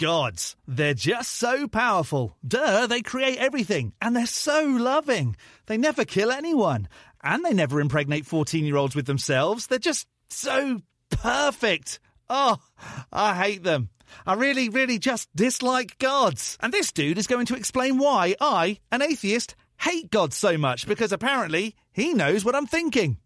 Gods. They're just so powerful. Duh, they create everything. And they're so loving. They never kill anyone. And they never impregnate 14-year-olds with themselves. They're just so perfect. Oh, I hate them. I really, really just dislike gods. And this dude is going to explain why I, an atheist, hate God so much, because apparently he knows what I'm thinking.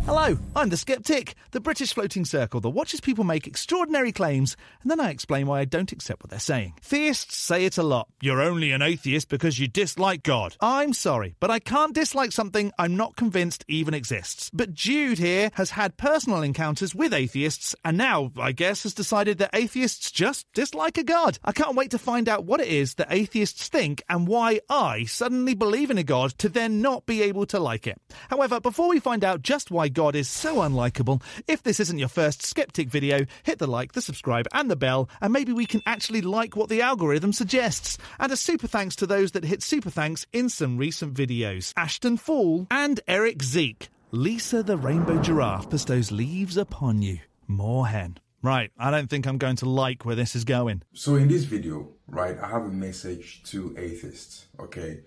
Hello, I'm the Skeptic, the British floating circle that watches people make extraordinary claims, and then I explain why I don't accept what they're saying. Theists say it a lot. You're only an atheist because you dislike God. I'm sorry, but I can't dislike something I'm not convinced even exists. But Jude here has had personal encounters with atheists, and now, I guess, has decided that atheists just dislike a God. I can't wait to find out what it is that atheists think and why I suddenly believe in a God to then not be able to like it. However, before we find out just why God is so unlikable, if this isn't your first Skeptic video, hit the like, the subscribe and the bell, and maybe we can actually like what the algorithm suggests. And a super thanks to those that hit super thanks in some recent videos. Ashton Fall and Eric Zeke. Lisa the Rainbow Giraffe bestows leaves upon you. More hen. Right, I don't think I'm going to like where this is going. So in this video, right, I have a message to atheists, okay?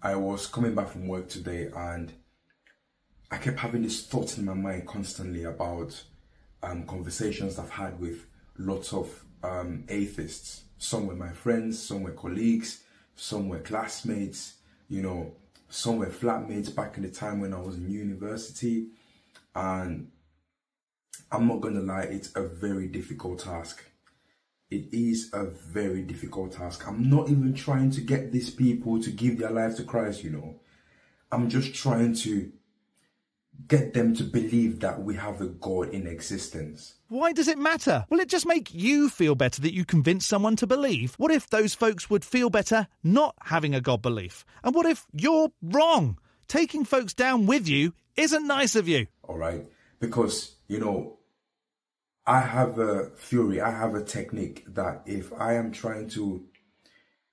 I was coming back from work today and I kept having this thought in my mind constantly about conversations I've had with lots of atheists. Some were my friends, some were colleagues, some were classmates, you know, some were flatmates back in the time when I was in university. And I'm not gonna lie, it's a very difficult task. It is a very difficult task. I'm not even trying to get these people to give their life to Christ, you know. I'm just trying to get them to believe that we have a God in existence. Why does it matter? Will it just make you feel better that you convince someone to believe? What if those folks would feel better not having a God belief? And what if you're wrong? Taking folks down with you isn't nice of you. All right, because, you know, I have a theory, I have a technique that if I am trying to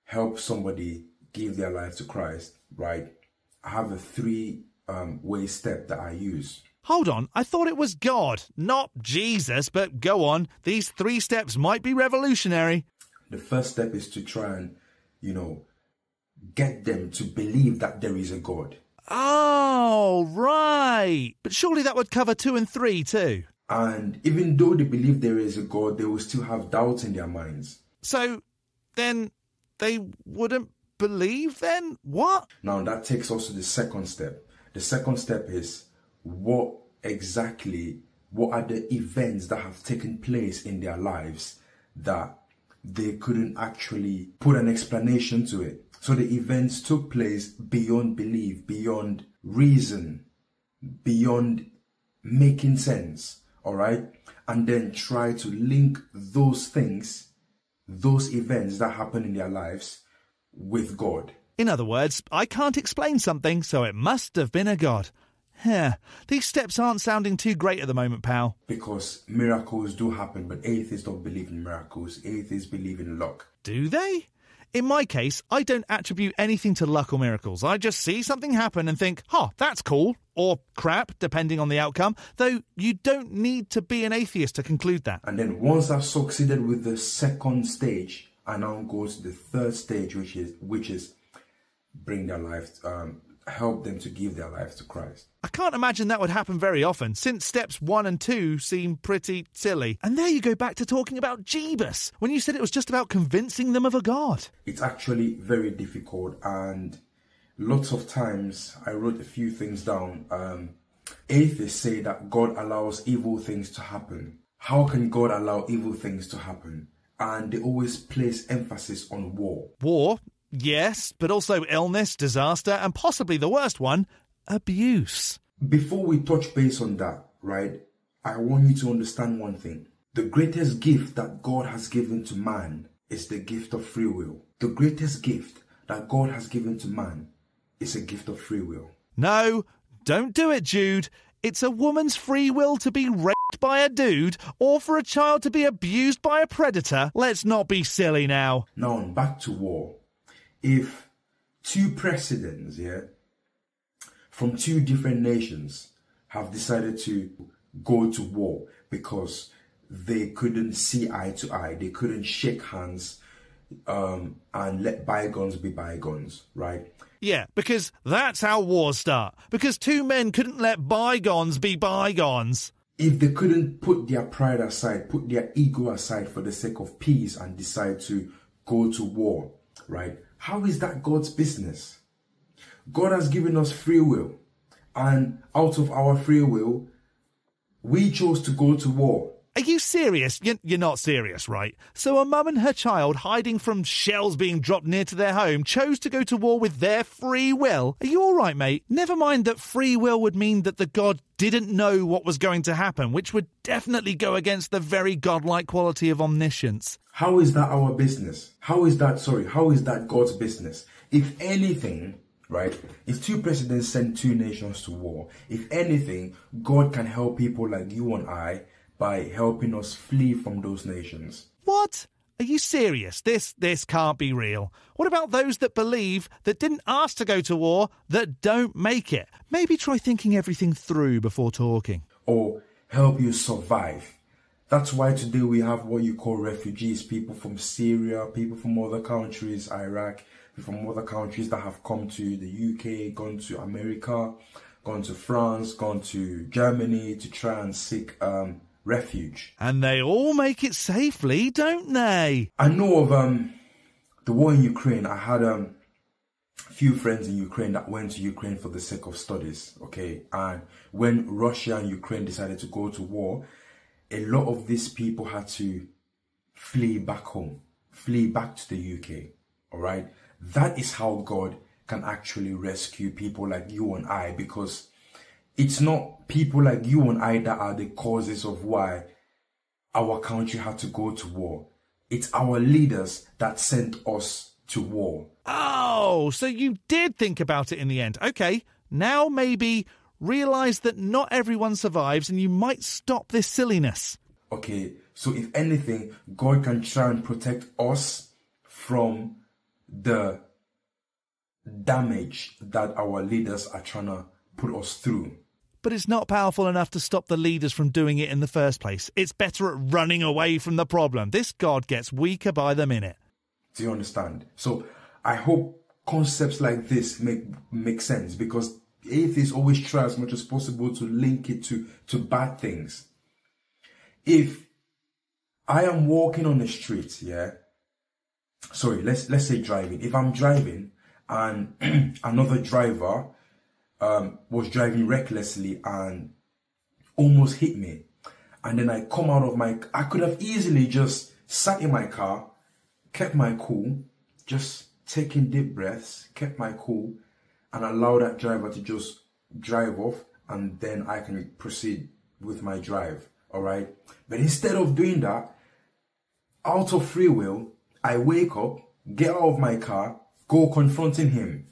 help somebody give their life to Christ, right, I have a three-way step that I use. Hold on, I thought it was God, not Jesus, but go on. These 3 steps might be revolutionary. The first step is to try and, you know, get them to believe that there is a God. Oh, right. But surely that would cover 2 and 3 too. And even though they believe there is a God, they will still have doubts in their minds. So then they wouldn't believe then? What? Now that takes us to the second step. The second step is what are the events that have taken place in their lives that they couldn't actually put an explanation to it. So the events took place beyond belief, beyond reason, beyond making sense, all right? And then try to link those things, those events that happen in their lives with God. In other words, I can't explain something, so it must have been a God. These steps aren't sounding too great at the moment, pal. Because miracles do happen, but atheists don't believe in miracles. Atheists believe in luck. Do they? In my case, I don't attribute anything to luck or miracles. I just see something happen and think, that's cool. Or crap, depending on the outcome. Though you don't need to be an atheist to conclude that. And then once I've succeeded with the second stage, I now go to the third stage, which is bring their life, help them to give their life to Christ. I can't imagine that would happen very often, since steps 1 and 2 seem pretty silly. And there you go back to talking about Jeebus, when you said it was just about convincing them of a God. It's actually very difficult, and lots of times I wrote a few things down. Atheists say that God allows evil things to happen. How can God allow evil things to happen? And they always place emphasis on war. War? Yes, but also illness, disaster, and possibly the worst one, abuse. Before we touch base on that, right, I want you to understand one thing. The greatest gift that God has given to man is the gift of free will. The greatest gift that God has given to man is a gift of free will. No, don't do it, Jude. It's a woman's free will to be raped by a dude or for a child to be abused by a predator. Let's not be silly now. Now, back to war. If 2 presidents, from 2 different nations have decided to go to war because they couldn't see eye to eye. They couldn't shake hands and let bygones be bygones, right? Yeah, because that's how wars start. Because two men couldn't let bygones be bygones. If they couldn't put their pride aside, put their ego aside for the sake of peace and decide to go to war, right? How is that God's business? God has given us free will. And out of our free will, we chose to go to war. Are you serious? You're not serious, right? So a mum and her child, hiding from shells being dropped near to their home, chose to go to war with their free will? Are you all right, mate? Never mind that free will would mean that the God didn't know what was going to happen, which would definitely go against the very godlike quality of omniscience. How is that our business? How is that God's business? If anything, right, if two presidents send two nations to war, if anything, God can help people like you and I by helping us flee from those nations. What? Are you serious? This can't be real. What about those that believe, that didn't ask to go to war, that don't make it? Maybe try thinking everything through before talking. Or help you survive. That's why today we have what you call refugees, people from Syria, people from other countries, Iraq, from other countries that have come to the UK, gone to America, gone to France, gone to Germany to try and seek refuge. And they all make it safely, don't they? I know of the war in Ukraine. I had a few friends in Ukraine that went to Ukraine for the sake of studies, okay? And when Russia and Ukraine decided to go to war, a lot of these people had to flee back home, flee back to the UK, all right? That is how God can actually rescue people like you and I, because it's not people like you and I that are the causes of why our country had to go to war. It's our leaders that sent us to war. Oh, so you did think about it in the end. Okay, now maybe realise that not everyone survives and you might stop this silliness. Okay, so if anything, God can try and protect us from the damage that our leaders are trying to put us through. But it's not powerful enough to stop the leaders from doing it in the first place. It's better at running away from the problem. This God gets weaker by the minute. Do you understand? So I hope concepts like this make sense, because atheists always try as much as possible to link it to bad things. If I am walking on the street, let's say driving. If I'm driving and another driver was driving recklessly and almost hit me, and then I come out of I could have easily just sat in my car, kept my cool, just taking deep breaths, kept my cool, and allow that driver to just drive off, and then I can proceed with my drive, all right? But instead of doing that, out of free will, I wake up, get out of my car, go confronting him.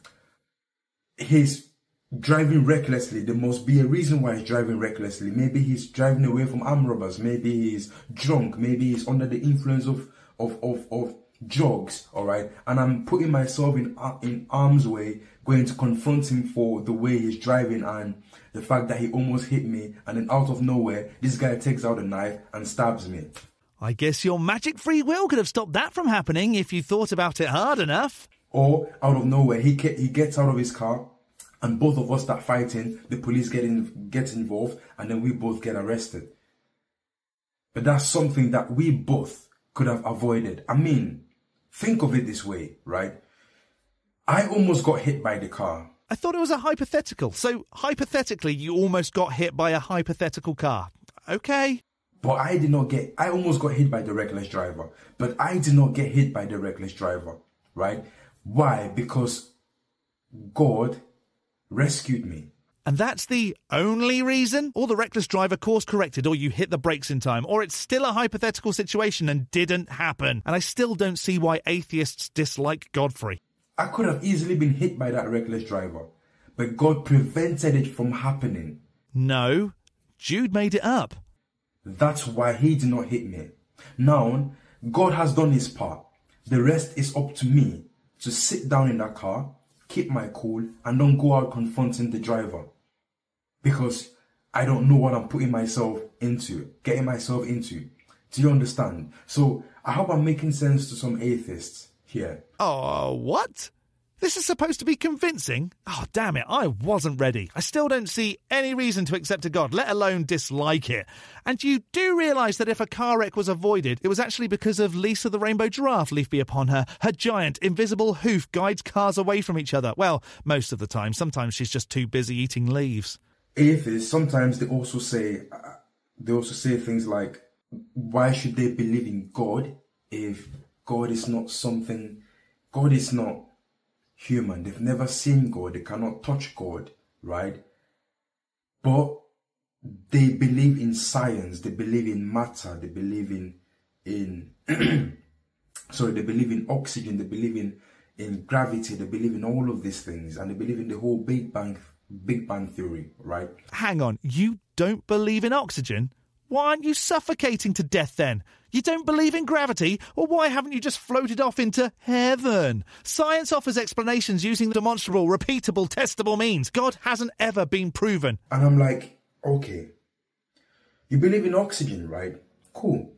He's driving recklessly. There must be a reason why he's driving recklessly. Maybe he's driving away from armed robbers. Maybe he's drunk. Maybe he's under the influence of drugs, all right? And I'm putting myself in harm's way, going to confront him for the way he's driving and the fact that he almost hit me, and then out of nowhere, this guy takes out a knife and stabs me. I guess your magic free will could have stopped that from happening if you thought about it hard enough. Or out of nowhere, he gets out of his car, and both of us start fighting, the police get involved, and then we both get arrested. But that's something that we both could have avoided. I mean, think of it this way, right? I almost got hit by the car. I thought it was a hypothetical. So, hypothetically, you almost got hit by a hypothetical car. Okay. But I almost got hit by the reckless driver. But I did not get hit by the reckless driver, right? Why? Because God rescued me. And that's the only reason? Or the reckless driver course corrected, or you hit the brakes in time, or it's still a hypothetical situation and didn't happen. And I still don't see why atheists dislike Godfrey. I could have easily been hit by that reckless driver, but God prevented it from happening. No, Jude made it up. That's why he did not hit me. Now, God has done his part. The rest is up to me to sit down in that car, keep my cool, and don't go out confronting the driver. Because I don't know what I'm putting myself getting myself into. Do you understand? So I hope I'm making sense to some atheists here. Oh, what? This is supposed to be convincing? Oh, damn it, I wasn't ready. I still don't see any reason to accept a God, let alone dislike it. And you do realise that if a car wreck was avoided, it was actually because of Lisa the rainbow giraffe, leaf be upon her. Her giant, invisible hoof guides cars away from each other. Well, most of the time. Sometimes she's just too busy eating leaves. Atheists, sometimes they also say things like, why should they believe in God if God is not human? They've never seen God, they cannot touch God, right? But they believe in science, they believe in matter, they believe in they believe in oxygen, they believe in gravity, they believe in all of these things, and they believe in the whole Big Bang theory, right? Hang on, you don't believe in oxygen? Why aren't you suffocating to death then? You don't believe in gravity? Or why haven't you just floated off into heaven? Science offers explanations using demonstrable, repeatable, testable means. God hasn't ever been proven. And I'm like, okay, you believe in oxygen, right? Cool.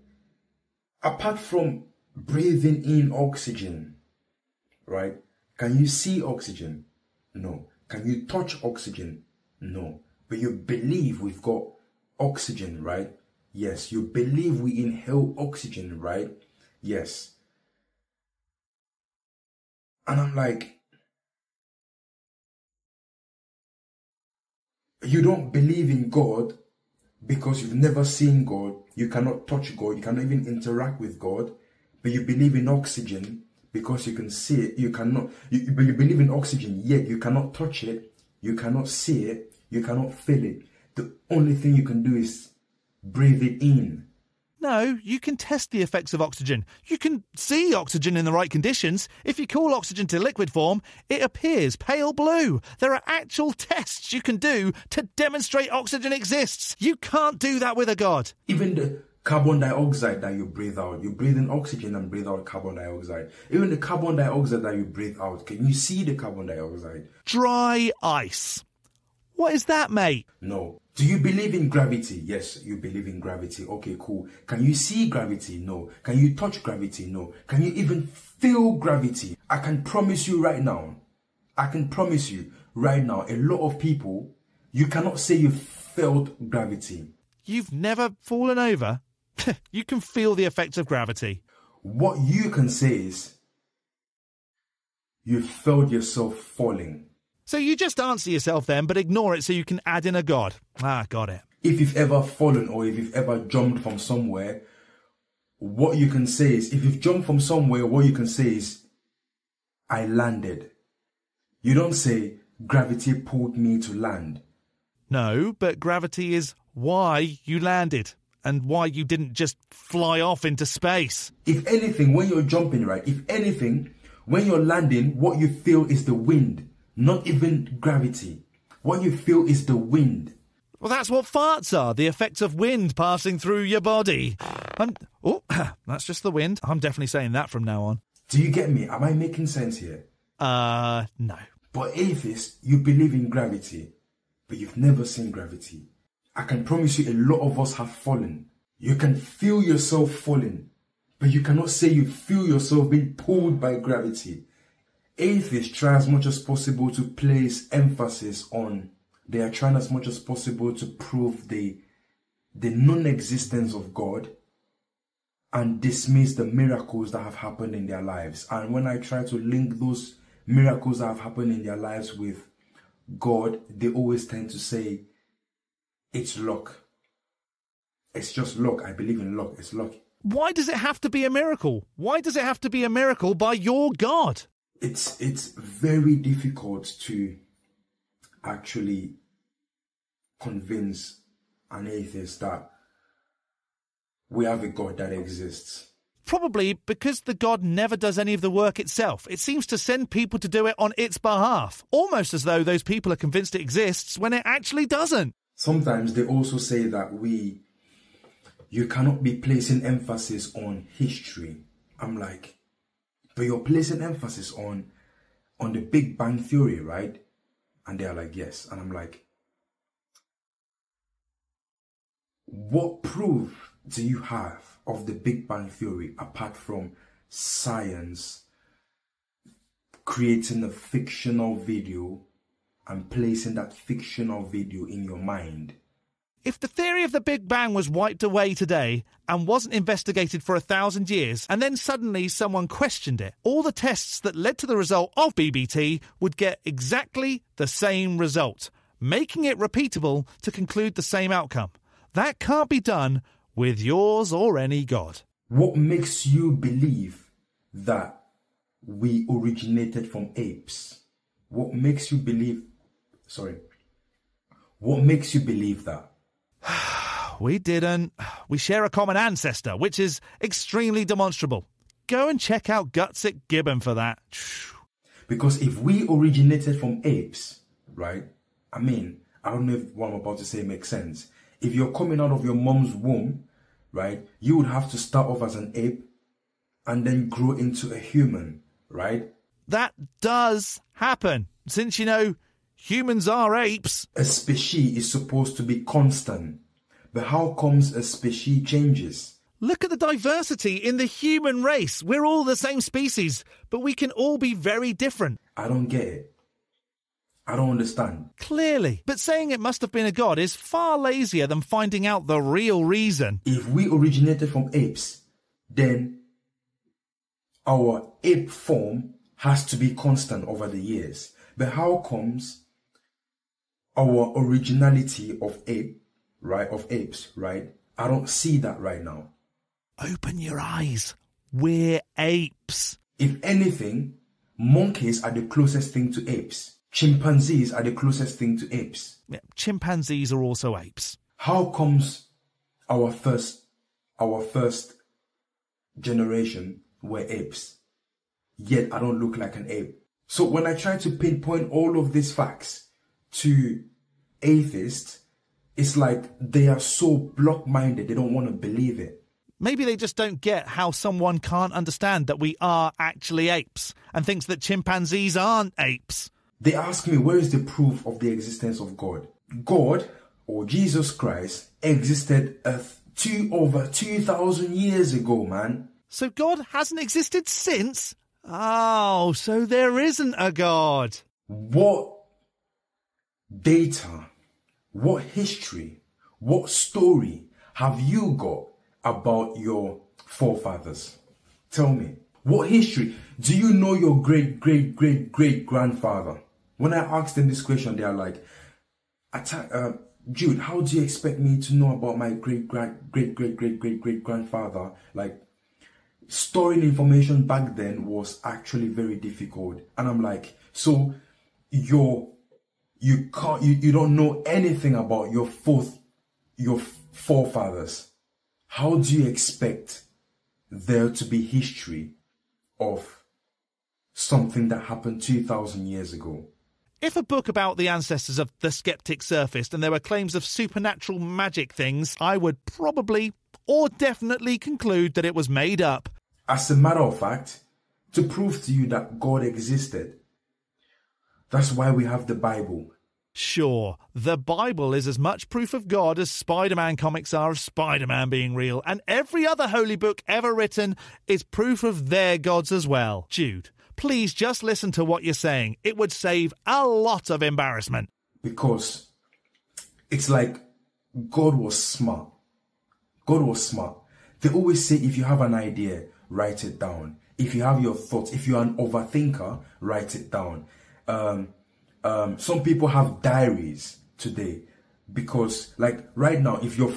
Apart from breathing in oxygen, right? Can you see oxygen? No. Can you touch oxygen? No. But you believe we've got oxygen, right? Yes. You believe we inhale oxygen, right? Yes. And I'm like, you don't believe in God because you've never seen God. You cannot touch God. You cannot even interact with God. But you believe in oxygen because you can see it. But you believe in oxygen, yet you cannot touch it. You cannot see it. You cannot feel it. The only thing you can do is breathe it in. No, you can test the effects of oxygen. You can see oxygen in the right conditions. If you cool oxygen to liquid form, it appears pale blue. There are actual tests you can do to demonstrate oxygen exists. You can't do that with a God. Even the carbon dioxide that you breathe out, you breathe in oxygen and breathe out carbon dioxide. Even the carbon dioxide that you breathe out, can you see the carbon dioxide? Dry ice. What is that, mate? No. Do you believe in gravity? Yes, you believe in gravity. Okay, cool. Can you see gravity? No. Can you touch gravity? No. Can you even feel gravity? I can promise you right now, a lot of people, you cannot say you felt gravity. You've never fallen over? You can feel the effects of gravity. What you can say is, you felt yourself falling. So you just answer yourself then, but ignore it so you can add in a God. Ah, got it. If you've ever fallen or if you've ever jumped from somewhere, what you can say is, if you've jumped from somewhere, what you can say is, I landed. You don't say, gravity pulled me to land. No, but gravity is why you landed and why you didn't just fly off into space. If anything, when you're jumping, right, when you're landing, what you feel is the wind. Not even gravity. What you feel is the wind. Well, that's what farts are, the effects of wind passing through your body. That's just the wind. I'm definitely saying that from now on. Do you get me? Am I making sense here? No. But atheists, you believe in gravity, but you've never seen gravity. I can promise you a lot of us have fallen. You can feel yourself falling, but you cannot say you feel yourself being pulled by gravity. Atheists try as much as possible to place emphasis on, they are trying as much as possible to prove the non-existence of God and dismiss the miracles that have happened in their lives. And when I try to link those miracles that have happened in their lives with God, they always tend to say, it's luck. It's just luck. I believe in luck. It's luck. Why does it have to be a miracle? Why does it have to be a miracle by your God? It's very difficult to actually convince an atheist that we have a God that exists. Probably because the God never does any of the work itself. It seems to send people to do it on its behalf, almost as though those people are convinced it exists when it actually doesn't. Sometimes they also say that you cannot be placing emphasis on history. I'm like, but you're placing emphasis on the Big Bang theory, right? And they're like, yes. And I'm like, What proof do you have of the Big Bang Theory apart from science creating a fictional video and placing that fictional video in your mind? If the theory of the Big Bang was wiped away today and wasn't investigated for 1,000 years, and then suddenly someone questioned it, all the tests that led to the result of BBT would get exactly the same result, making it repeatable to conclude the same outcome. That can't be done with yours or any god. What makes you believe that we originated from apes? What makes you believe that? We didn't. We share a common ancestor, which is extremely demonstrable. Go and check out Gutsick Gibbon for that. Because if we originated from apes, right? I mean, I don't know if what I'm about to say makes sense. If you're coming out of your mom's womb, right, you would have to start off as an ape and then grow into a human, right? That does happen, since, humans are apes. A species is supposed to be constant, but how comes a species changes? Look at the diversity in the human race. We're all the same species, but we can all be very different. I don't get it. I don't understand. Clearly. But saying it must have been a god is far lazier than finding out the real reason. If we originated from apes, then our ape form has to be constant over the years. But how comes our originality of apes, right? I don't see that right now. Open your eyes. We're apes. If anything, monkeys are the closest thing to apes. Chimpanzees are the closest thing to apes. Yeah, chimpanzees are also apes. How comes our first generation were apes, yet I don't look like an ape? So when I try to pinpoint all of these facts to atheists, it's like they are so block-minded, they don't want to believe it. Maybe they just don't get how someone can't understand that we are actually apes and thinks that chimpanzees aren't apes. They ask me, where is the proof of the existence of God? God, or Jesus Christ, existed over 2,000 years ago, man. So God hasn't existed since? Oh, so there isn't a God. What data, what history, what story have you got about your forefathers? Tell me. What history? Do you know your great-great-great-great-grandfather? When I ask them this question, they are like, Jude, how do you expect me to know about my great-great-great-great-great-grandfather? Like, storing information back then was actually very difficult. And I'm like, so you don't know anything about your forefathers. How do you expect there to be history of something that happened 2,000 years ago? If a book about the ancestors of the skeptic surfaced and there were claims of supernatural magic things, I would probably or definitely conclude that it was made up. As a matter of fact, to prove to you that God existed, that's why we have the Bible. Sure, the Bible is as much proof of God as Spider-Man comics are of Spider-Man being real, and every other holy book ever written is proof of their gods as well. Jude, please just listen to what you're saying. It would save a lot of embarrassment. Because it's like God was smart. God was smart. They always say if you have an idea, write it down. If you have your thoughts, if you're an overthinker, write it down. Some people have diaries today because, like, right now, if your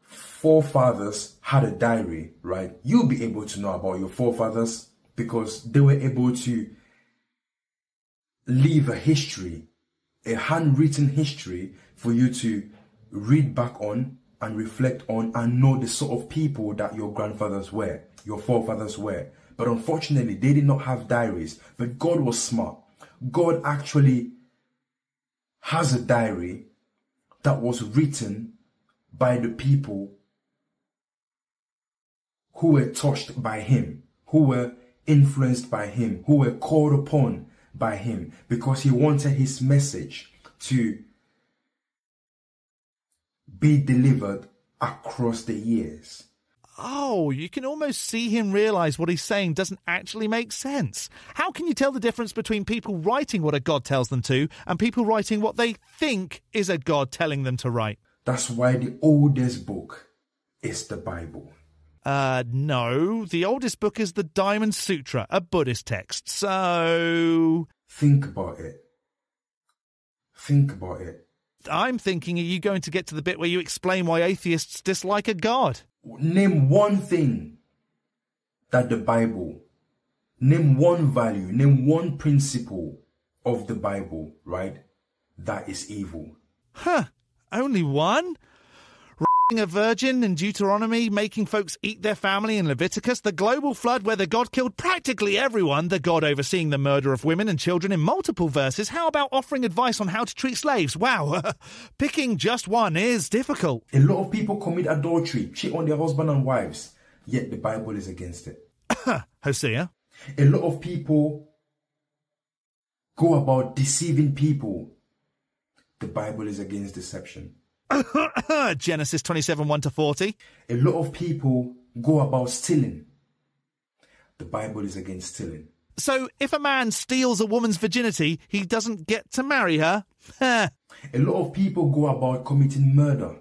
forefathers had a diary, right, you'll be able to know about your forefathers because they were able to leave a history, a handwritten history for you to read back on and reflect on and know the sort of people that your grandfathers were, your forefathers were. But unfortunately, they did not have diaries. But God was smart. God actually has a diary that was written by the people who were touched by him, who were influenced by him, who were called upon by him, because he wanted his message to be delivered across the years. Oh, you can almost see him realise what he's saying doesn't actually make sense. How can you tell the difference between people writing what a God tells them to and people writing what they think is a God telling them to write? That's why the oldest book is the Bible. No. The oldest book is the Diamond Sutra, a Buddhist text. So... Think about it. Think about it. I'm thinking, are you going to get to the bit where you explain why atheists dislike a God? Name one thing that the Bible, name one value, name one principle of the Bible, right, that is evil. Huh, only one? R***ing a virgin in Deuteronomy, making folks eat their family in Leviticus, the global flood where the God killed practically everyone, the God overseeing the murder of women and children in multiple verses. How about offering advice on how to treat slaves? Wow, picking just one is difficult. A lot of people commit adultery, cheat on their husband and wives, yet the Bible is against it. Hosea? A lot of people go about deceiving people. The Bible is against deception. Genesis 27, 1-40. A lot of people go about stealing. The Bible is against stealing. So if a man steals a woman's virginity, he doesn't get to marry her? A lot of people go about committing murder.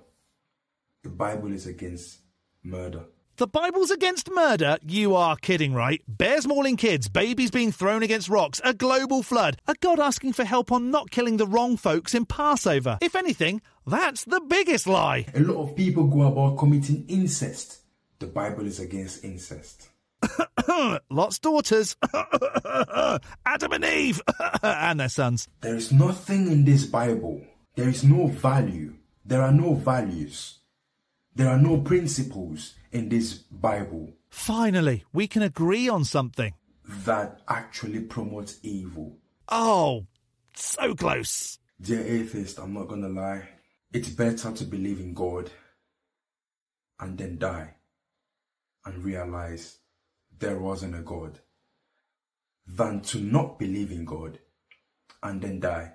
The Bible is against murder. The Bible's against murder? You are kidding, right? Bears mauling kids, babies being thrown against rocks, a global flood, a God asking for help on not killing the wrong folks in Passover. If anything, that's the biggest lie. A lot of people go about committing incest. The Bible is against incest. Lot's daughters, Adam and Eve, and their sons. There is nothing in this Bible. There is no value. There are no values. There are no principles in this Bible. Finally, we can agree on something. That actually promotes evil. Oh, so close. Dear atheist, I'm not gonna lie. It's better to believe in God and then die and realize there wasn't a God than to not believe in God and then die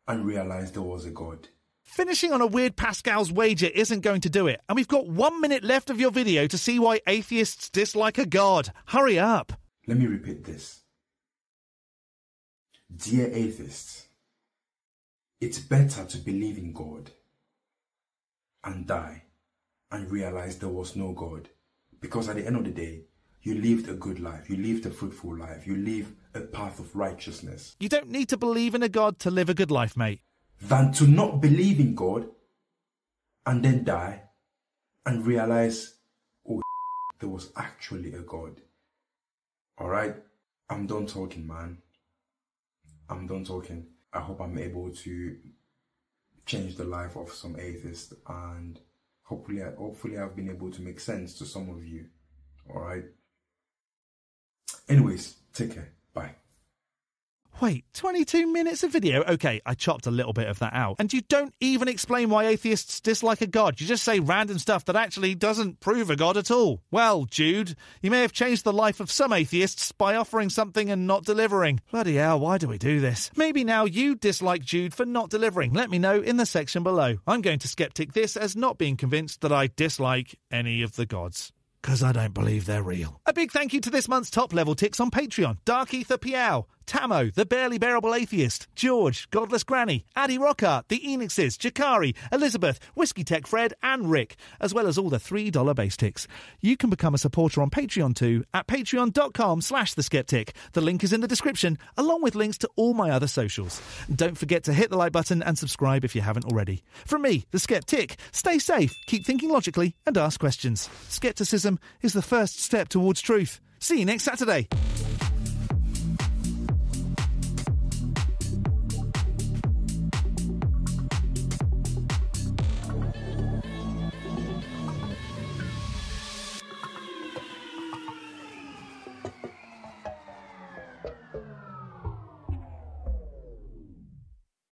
and realize there was a God. Finishing on a weird Pascal's wager isn't going to do it, and we've got 1 minute left of your video to see why atheists dislike a God. Hurry up. Let me repeat this. Dear atheists, it's better to believe in God and die and realize there was no God, because at the end of the day, you lived a good life, you lived a fruitful life, you live a path of righteousness. You don't need to believe in a God to live a good life, mate. Than to not believe in God and then die and realize, oh, there was actually a God. Alright? I'm done talking, man. I'm done talking. I hope I'm able to change the life of some atheists, and hopefully I've been able to make sense to some of you. Alright? Anyways, take care. Bye. Wait, 22 minutes of video? Okay, I chopped a little bit of that out. And you don't even explain why atheists dislike a God. You just say random stuff that actually doesn't prove a God at all. Well, Jude, you may have changed the life of some atheists by offering something and not delivering. Bloody hell, why do we do this? Maybe now you dislike Jude for not delivering. Let me know in the section below. I'm going to skeptic this as not being convinced that I dislike any of the gods, because I don't believe they're real. A big thank you to this month's top level ticks on Patreon. Dark Ether Piao, Tamo, The Barely Bearable Atheist, George, Godless Granny, Addy Rockhart, The Enixes, Jakari, Elizabeth, Whiskey Tech Fred and Rick, as well as all the $3 base ticks. You can become a supporter on Patreon too at patreon.com/theskeptic. The link is in the description, along with links to all my other socials. Don't forget to hit the like button and subscribe if you haven't already. From me, the Skeptic, stay safe, keep thinking logically and ask questions. Skepticism is the first step towards truth. See you next Saturday.